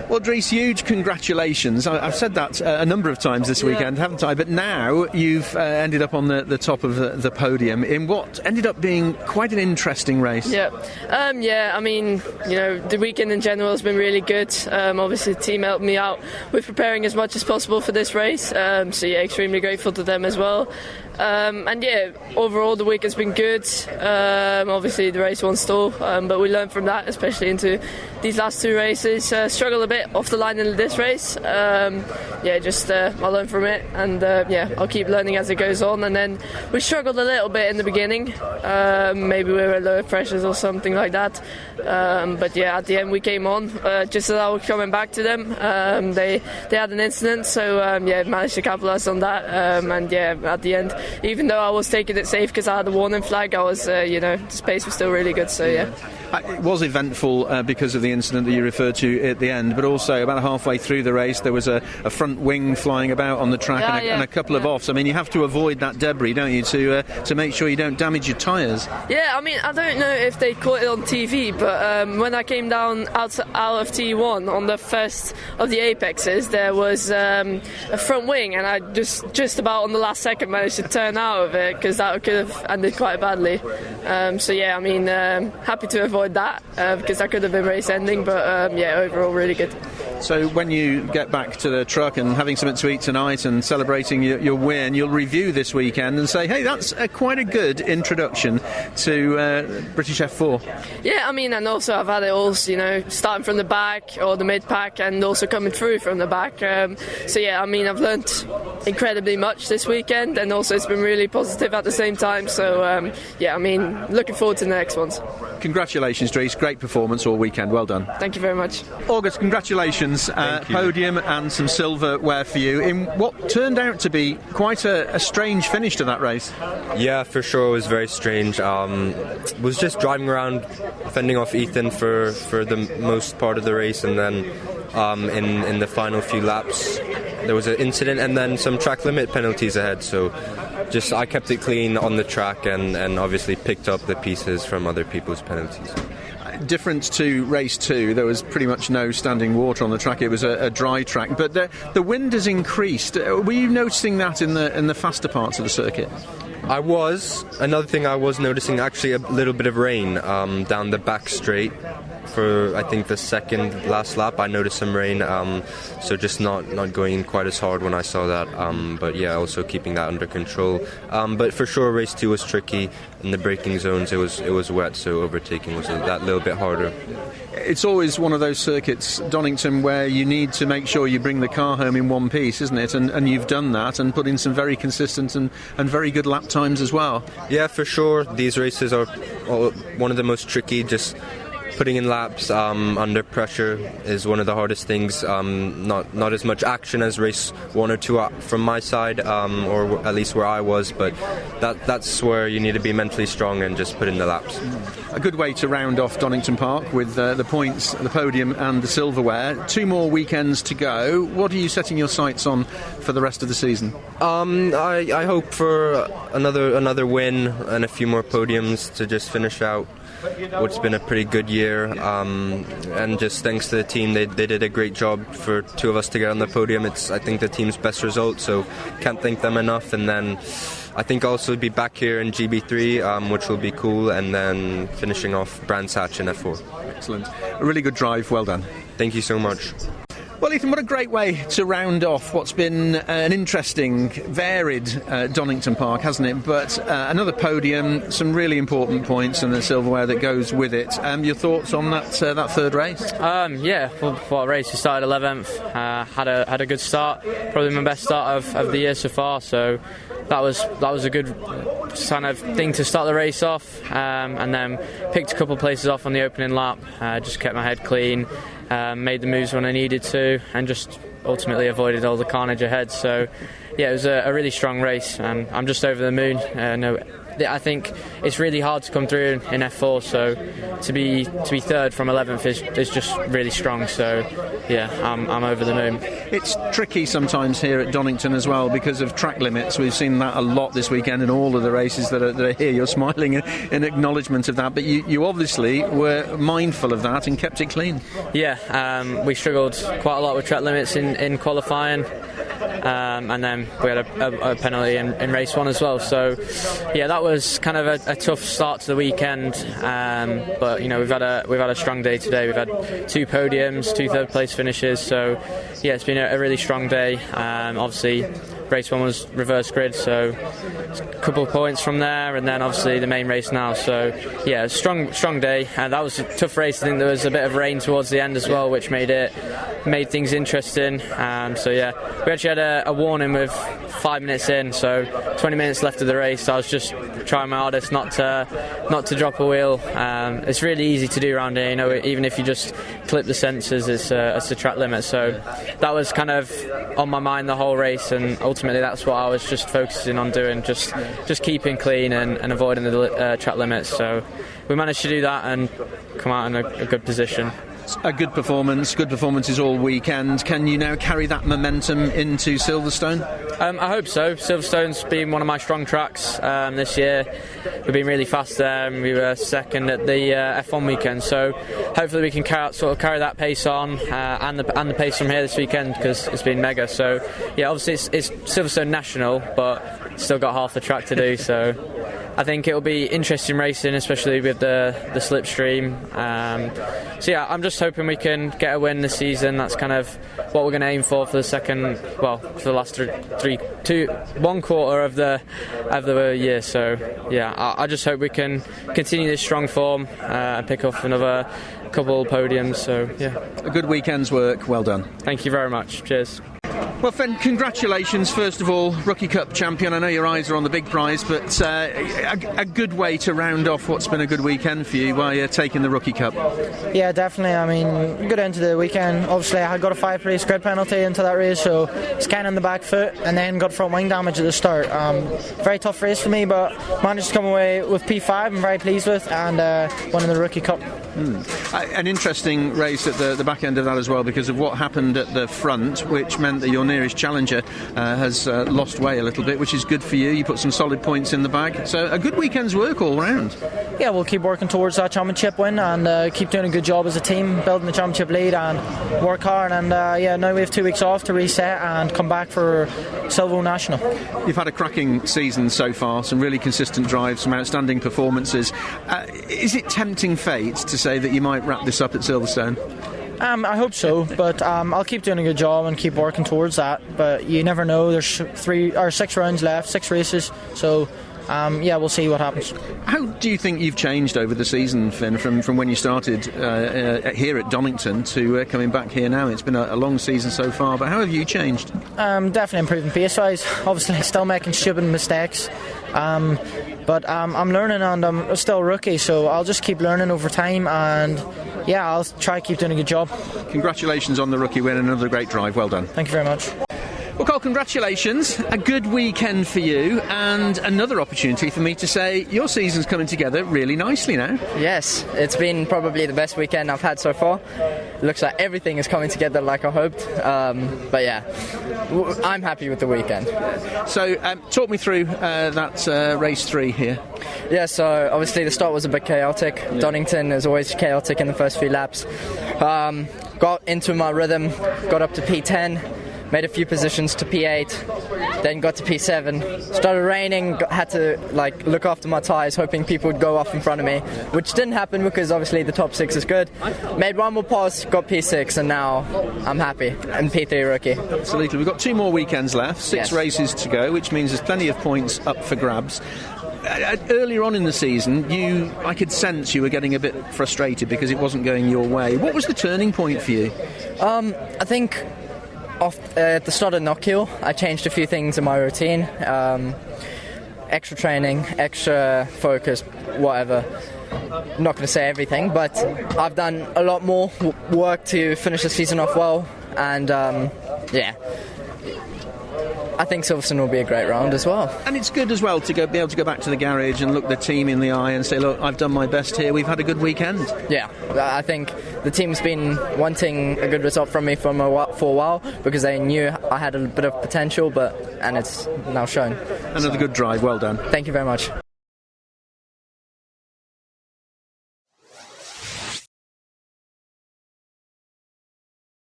Well, Dries, huge congratulations. I've said that a number of times this weekend, haven't I? But now you've ended up on the top of the podium in what ended up being quite an interesting race. Yeah, I mean, the weekend in general has been really good. Obviously, the team helped me out with preparing as much as possible for this race. So yeah, extremely grateful to them as well. And yeah, overall the week has been good. Obviously the race won't stall, but we learned from that, especially into these last two races. Struggled a bit off the line in this race. I learned from it, and I'll keep learning as it goes on. And then we struggled a little bit in the beginning. Maybe we were at lower pressures or something like that. But yeah, at the end we came on just as I was coming back to them. They had an incident, so managed to capitalise on that. At the end, even though I was taking it safe because I had the warning flag, I was the pace was still really good. So yeah. It was eventful because of the incident that you referred to at the end, but also about halfway through the race there was a front wing flying about on the track and a couple of offs. I mean, you have to avoid that debris, don't you, to make sure you don't damage your tyres. Yeah, I mean, I don't know if they caught it on TV, but when I came down out of T1 on the first of the apexes, there was a front wing, and I just about on the last second managed to turn out of it because that could have ended quite badly. Happy to avoid that because that could have been race ending, but overall really good. So when you get back to the truck and having something to eat tonight and celebrating your win, you'll review this weekend and say, hey, that's quite a good introduction to British F4. Yeah, I mean, and also I've had it all, starting from the back or the mid-pack and also coming through from the back. I've learnt incredibly much this weekend, and also it's been really positive at the same time. So, looking forward to the next ones. Congratulations, Dries. Great performance all weekend. Well done. Thank you very much. August, congratulations. Podium and some silverware for you in what turned out to be quite a strange finish to that race. Yeah, for sure. It was very strange. Was just driving around, fending off Ethan for the most part of the race, and then in the final few laps there was an incident and then some track limit penalties ahead. So I kept it clean on the track and obviously picked up the pieces from other people's penalties. Different to race 2, there was pretty much no standing water on the track. It was a dry track, but the wind has increased. Were you noticing that in the faster parts of the circuit? I was. Another thing I was noticing, actually, a little bit of rain down the back straight. For I think the second last lap I noticed some rain, so just not going quite as hard when I saw that, but yeah, also keeping that under control. But for sure race 2 was tricky. In the braking zones it was wet, so overtaking was that little bit harder. It's always one of those circuits, Donington, where you need to make sure you bring the car home in one piece, isn't it? And you've done that and put in some very consistent and very good lap times as well. Yeah, for sure. These races are one of the most tricky. Just putting in laps under pressure is one of the hardest things. Not as much action as race 1 or 2 from my side, or at least where I was, but that's where you need to be mentally strong and just put in the laps. A good way to round off Donington Park with the points, the podium and the silverware. 2 more weekends to go. What are you setting your sights on for the rest of the season? I hope for another win and a few more podiums to just finish out what's been a pretty good year, and just thanks to the team, they did a great job for 2 of us to get on the podium. It's, I think, the team's best result, so can't thank them enough. And then I think I'll also be back here in GB3, which will be cool, and then finishing off Brands Hatch in F4. Excellent. A really good drive. Well done. Thank you so much. Well, Ethan, what a great way to round off what's been an interesting, varied Donington Park, hasn't it? But another podium, some really important points, and the silverware that goes with it. Your thoughts on that third race? What race? We started 11th. Had a good start. Probably my best start of the year so far. So that was a good kind of thing to start the race off. And then picked a couple of places off on the opening lap. Just kept my head clean. Made the moves when I needed to, and just ultimately avoided all the carnage ahead. So yeah, it was a really strong race. I'm just over the moon. I think it's really hard to come through in F4. So to be third from 11th is just really strong. So yeah, I'm over the moon. It's tricky sometimes here at Donington as well because of track limits. We've seen that a lot this weekend in all of the races that are here. You're smiling in acknowledgement of that, but you obviously were mindful of that and kept it clean. Yeah, we struggled quite a lot with track limits in qualifying, and then we had a penalty in race 1 as well. So yeah, that was kind of a tough start to the weekend, but you know, we've had a strong day today. We've had 2 podiums, 2 third place finishes, so yeah, it's been a really strong day. Obviously race 1 was reverse grid, so a couple of points from there, and then obviously the main race now. So yeah, strong day, and that was a tough race. I think there was a bit of rain towards the end as well, which made things interesting. So yeah, we actually had a warning with 5 minutes in, so 20 minutes left of the race. I was just trying my hardest not to drop a wheel. It's really easy to do around here, you know, even if you just clip the sensors, it's a track limit. So that was kind of on my mind the whole race, and ultimately that's what I was just focusing on doing, just keeping clean and avoiding the track limits. So we managed to do that and come out in a good position. A good performances all weekend. Can you now carry that momentum into Silverstone? I hope so. Silverstone's been one of my strong tracks this year. We've been really fast there, and we were second at the F1 weekend. So hopefully we can carry that pace on, and the pace from here this weekend, because it's been mega. So yeah, obviously it's Silverstone National, but still got half the track to do. So I think it'll be interesting racing, especially with the slipstream. So yeah, I'm just hoping we can get a win this season. That's kind of what we're going to aim for the last one quarter of the year. So yeah, I just hope we can continue this strong form and pick up another couple podiums. So yeah, a good weekend's work. Well done. Thank you very much. Cheers. Well, Fionn, congratulations, first of all, Rookie Cup champion. I know your eyes are on the big prize, but a good way to round off what's been a good weekend for you by taking the Rookie Cup. Yeah, definitely. I mean, good end to the weekend. Obviously, I got a 5-race grid penalty into that race, so it's kind of on the back foot, and then got front wing damage at the start. Very tough race for me, but managed to come away with P5. I'm very pleased with, and winning the Rookie Cup. An interesting race at the back end of that as well, because of what happened at the front, which meant that your nearest challenger has lost way a little bit, which is good for you. You put some solid points in the bag, so a good weekend's work all round. Yeah, we'll keep working towards that championship win, and keep doing a good job as a team, building the championship lead, and work hard. And yeah, now we have 2 weeks off to reset and come back for Silvo National. You've had a cracking season so far, some really consistent drives, some outstanding performances. Is it tempting fate to say that you might wrap this up at Silverstone? I hope so, but I'll keep doing a good job and keep working towards that. But you never know. There's 6 rounds left, 6 races, so yeah, we'll see what happens. How do you think you've changed over the season, Fionn, from when you started here at Donington to coming back here now? It's been a long season so far, but how have you changed? Definitely improving pace-wise. Obviously, still making stupid mistakes. But I'm learning, and I'm still a rookie, so I'll just keep learning over time, and yeah, I'll try to keep doing a good job. Congratulations on the rookie win, another great drive. Well done. Thank you very much. Well, Cole, congratulations. A good weekend for you, and another opportunity for me to say your season's coming together really nicely now. Yes, it's been probably the best weekend I've had so far. Looks like everything is coming together like I hoped. But yeah, I'm happy with the weekend. So talk me through that race 3 here. Yeah, so obviously the start was a bit chaotic. Yeah. Donington is always chaotic in the first few laps. Got into my rhythm, got up to P10, made a few positions to P8, then got to P7. Started raining, had to look after my tyres, hoping people would go off in front of me, which didn't happen because obviously the top 6 is good. Made one more pass, got P6, and now I'm happy. I'm P3 Rookie. Absolutely. We've got 2 more weekends left, 6 races to go, which means there's plenty of points up for grabs. Earlier on in the season, I could sense you were getting a bit frustrated because it wasn't going your way. What was the turning point for you? I think at the start of Knockhill, I changed a few things in my routine. Extra training, extra focus, whatever. I'm not going to say everything, but I've done a lot more work to finish the season off well, and yeah. I think Silverstone will be a great round as well. And it's good as well to be able to go back to the garage and look the team in the eye and say, look, I've done my best here. We've had a good weekend. Yeah, I think the team's been wanting a good result from me for a while because they knew I had a bit of potential, and it's now shown. Another good drive. Well done. Thank you very much.